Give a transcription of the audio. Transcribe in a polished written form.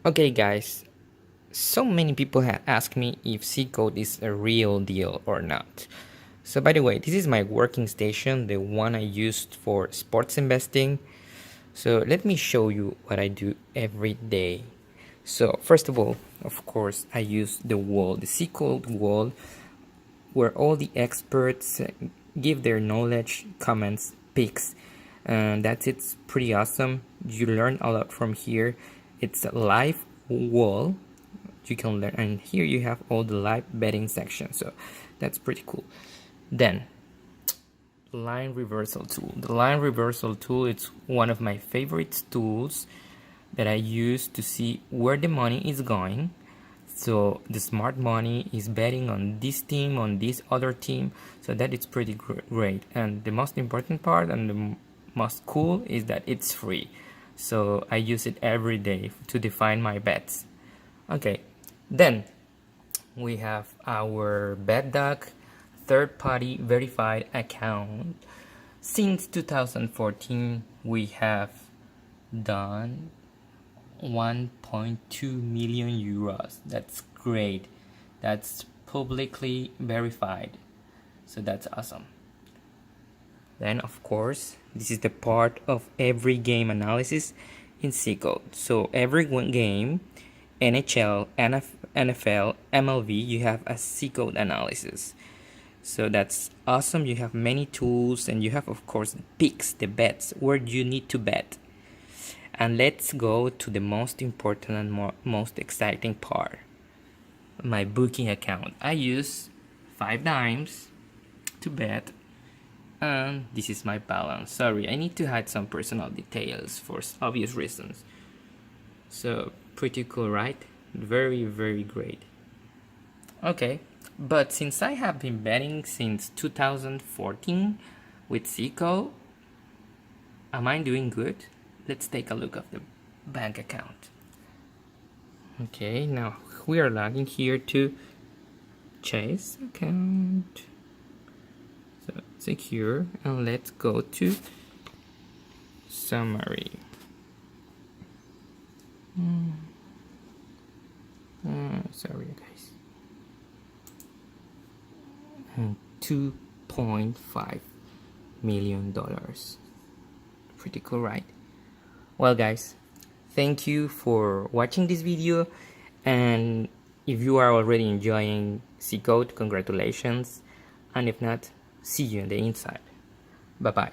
Okay guys, so many people have asked me if Zcode is a real deal or not. So by the way, this is my working station, the one I used for sports investing. So let me show you what I do every day. So first of all, of course, I use the wall, the Zcode wall, where all the experts give their knowledge, comments, picks. And that's it's pretty awesome. You learn a lot from here. It's a live wall. You can learn, and here you have all the live betting section. So that's pretty cool. Then line reversal tool. The line reversal tool, it's one of my favorite tools that I use to see where the money is going. So the smart money is betting on this team, on this other team, so that it's pretty great. And the most important part and the most cool is that it's free. So I use it every day to define my bets. Okay, then we have our BetDoc third-party verified account. Since 2014, we have done 1.2 million euros. That's great. That's publicly verified. So that's awesome. Then of course, this is the part of every game analysis in Zcode. So every one game, NHL, NFL, MLB, you have a Zcode analysis. So that's awesome. You have many tools, and you have of course the picks, the bets, where you need to bet. And let's go to the most important and most exciting part, my booking account. I use 5 dimes to bet, and this is my balance. Sorry, I need to hide some personal details for obvious reasons. So pretty cool, right? Very, very great. Okay, but since I have been betting since 2014 with Zcode, am I doing good? Let's take a look at the bank account. Okay, now we are logging here to Chase account. So secure, and let's go to summary. Sorry guys. And $2.5 million. Pretty cool, right? Well guys, thank you for watching this video, and if you are already enjoying Zcode, congratulations, and if not, see you on the inside. Bye bye.